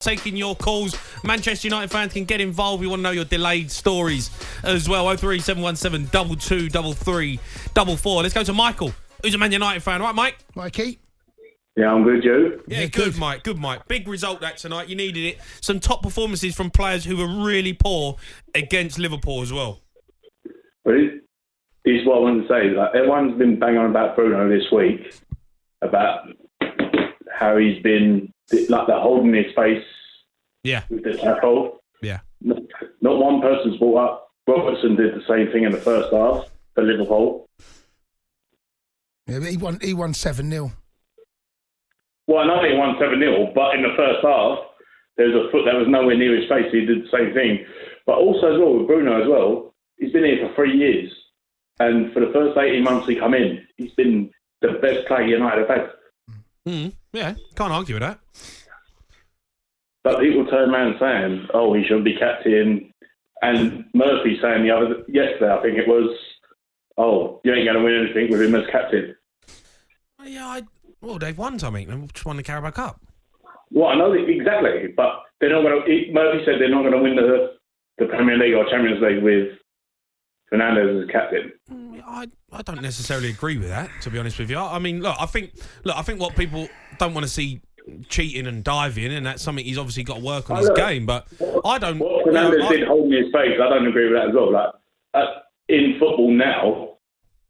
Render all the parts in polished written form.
taking your calls. Manchester United fans can get involved. We want to know your delayed stories as well. 03717 223344. Let's go to Michael, who's a Man United fan. Right, Mike? Mikey? Yeah, I'm good, Joe. Yeah, good, Mike. Good, Mike. Big result that tonight. You needed it. Some top performances from players who were really poor against Liverpool as well. But this is what I want to say. Like, everyone's been banging on about Bruno this week, about how he's been like the holding his face with the tackle. Yeah. Not one person's brought up. Robertson did the same thing in the first half for Liverpool. Yeah, but he won 7-0. Well, I know he won 7-0, but in the first half, there was a foot that was nowhere near his face. He did the same thing. But also as well, with Bruno as well, he's been here for 3 years. And for the first 18 months he come in, he's been the best player United have had. Yeah, can't argue with that. But people turn around saying, oh, he shouldn't be captain. And Murphy saying yesterday, I think it was, oh, you ain't going to win anything with him as captain. Yeah, well, they've won something. They just won the Carabao Cup. Well, I know exactly, but they're not going to. Murphy said they're not going to win the Premier League or Champions League with Fernandes as captain. I don't necessarily agree with that, to be honest with you. I mean, I think what people don't want to see cheating and diving, and that's something he's obviously got to work on his game. But I don't. What Fernandes did holding his face, I don't agree with that as well. Like in football now,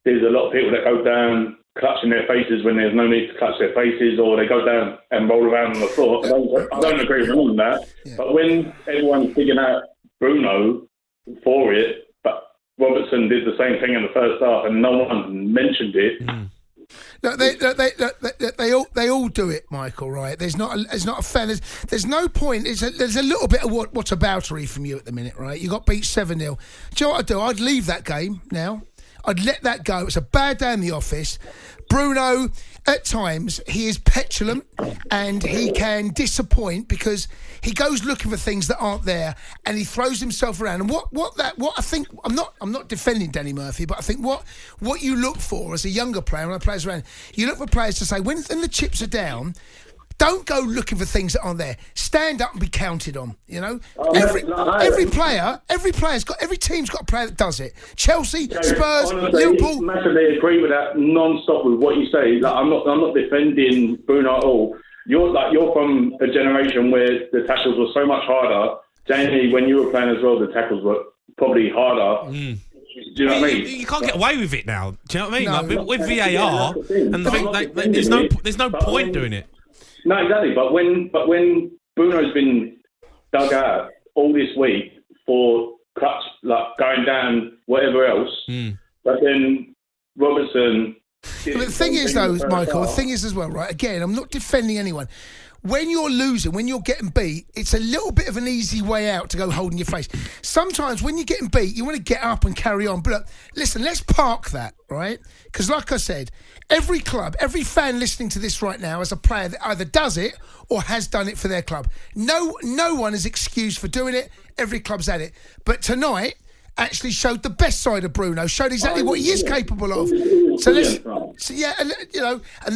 there's a lot of people that go down clutching their faces when there's no need to clutch their faces, or they go down and roll around on the floor. I don't agree with all of that. Yeah. But when everyone's digging out Bruno for it, but Robertson did the same thing in the first half, and no one mentioned it. No, they all do it, Michael. Right? There's not a fan. There's no point. There's a little bit of whataboutery from you at the minute, right? You got beat 7-0. Do you know what I'd do? I'd leave that game now. I'd let that go. It's a bad day in the office. Bruno, at times, he is petulant and he can disappoint because he goes looking for things that aren't there and he throws himself around. And what I think, I'm not defending Danny Murphy, but I think what you look for as a younger player, when players around, you look for players to say, when the chips are down, don't go looking for things that aren't there. Stand up and be counted on. You know, every team's got a player that does it. Chelsea, Spurs, Liverpool. I massively agree with that. Non-stop with what you say. Like, I'm not defending Bruno at all. You're from a generation where the tackles were so much harder. Jamie, when you were playing as well, the tackles were probably harder. Do you know what I mean? You can't get away with it now. Do you know what I mean? No, like, with VAR, and there's no point doing it. No, exactly. But when Bruno's been dug out all this week for clutch, like going down, whatever else, but then Robertson. But the thing is, though, Michael, the thing is as well, right? Again, I'm not defending anyone. When you're losing, when you're getting beat, it's a little bit of an easy way out to go holding your face. Sometimes when you're getting beat, you want to get up and carry on. But look, listen, let's park that, right? Because like I said, every club, every fan listening to this right now is a player that either does it or has done it for their club. No one is excused for doing it. Every club's at it. But tonight actually showed the best side of Bruno, showed exactly what he is capable of. And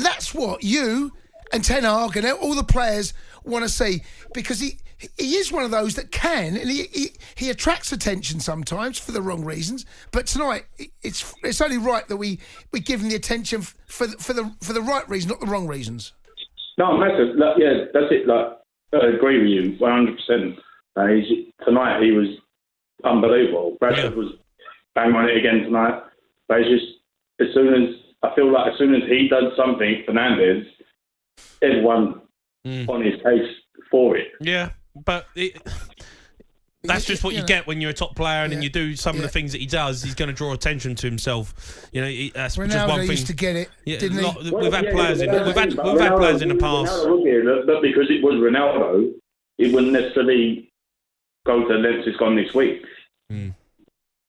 that's what you and Ten Hag and all the players want to see, because he is one of those that can, and he attracts attention sometimes for the wrong reasons. But tonight, it's only right that we give him the attention for the right reason, not the wrong reasons. No, massive. Yeah, that's it. Like, I agree with you 100%. Tonight he was unbelievable. Bradford was bang on it again tonight. But it's just as soon as he does something, Fernandes, everyone on his case for it. Yeah, but that's just what you get when you're a top player, and then you do some of the things that he does. He's going to draw attention to himself. You know, that's Ronaldo just one thing. Used to get it, didn't he? We've had players in the past. But because it was Ronaldo, it wouldn't necessarily go to the lengths it's gone this week.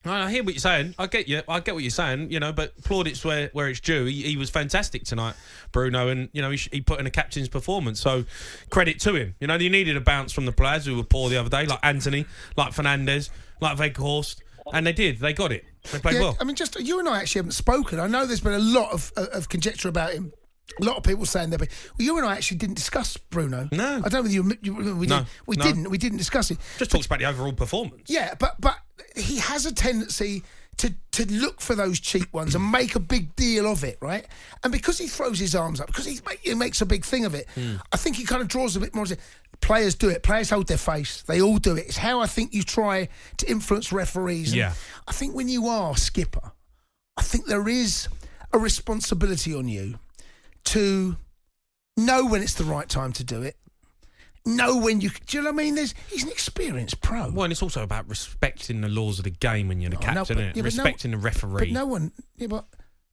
I hear what you're saying. I get what you're saying, you know, but plaudits where it's due. He was fantastic tonight, Bruno, and, you know, he put in a captain's performance, so credit to him. You know, he needed a bounce from the players who were poor the other day, like Anthony, like Fernandes, like Weghorst, and they did. They got it. They played well. I mean, just you and I actually haven't spoken. I know there's been a lot of conjecture about him A lot of people saying that. Well, you and I actually didn't discuss Bruno. No. I don't know whether we did. We didn't. We didn't discuss it. Just talks about the overall performance. Yeah, but he has a tendency to look for those cheap ones and make a big deal of it, right? And because he throws his arms up, because he makes a big thing of it, I think he kind of draws a bit more. Players do it. Players hold their face. They all do it. It's how I think you try to influence referees. And I think when you are skipper, I think there is a responsibility on you to know when it's the right time to do it. Know when do you know what I mean? He's an experienced pro. Well, and it's also about respecting the laws of the game when you're the captain, isn't it? Respecting the referee. But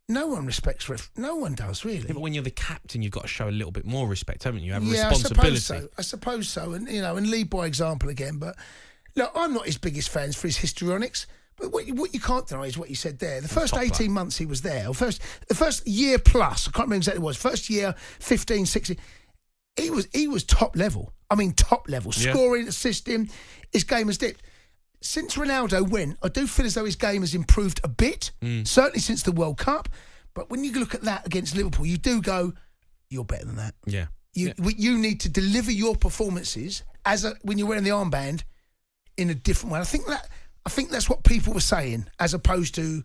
no one respects no one does, really. Yeah, but when you're the captain, you've got to show a little bit more respect, haven't you? You have a responsibility. I suppose so. And and lead by example again. But look, I'm not his biggest fan for his histrionics. But what you can't deny is what you said there. The first 18 months he was there, or the first year plus, I can't remember exactly what it was, first year, 15, 16, he was top level. I mean, top level. Scoring, assisting, his game has dipped. Since Ronaldo went, I do feel as though his game has improved a bit, certainly since the World Cup. But when you look at that against Liverpool, you do go, you're better than that. Yeah. You need to deliver your performances when you're wearing the armband in a different way. I think that's what people were saying, as opposed to,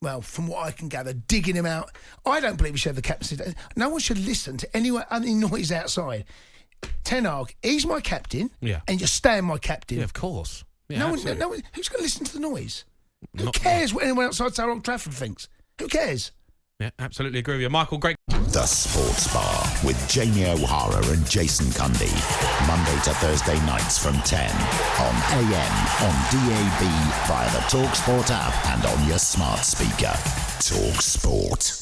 well, from what I can gather, digging him out. I don't believe he should have the captaincy. No one should listen to any noise outside. Ten Hag, he's my captain, and you're staying my captain. Yeah, of course. Yeah, no one, who's going to listen to the noise? Who cares what anyone outside Old Trafford thinks? Who cares? Yeah, absolutely agree with you. Michael, great. The Sports Bar with Jamie O'Hara and Jason Cundy. Monday to Thursday nights from 10 on AM, on DAB, via the talkSPORT app and on your smart speaker. talkSPORT.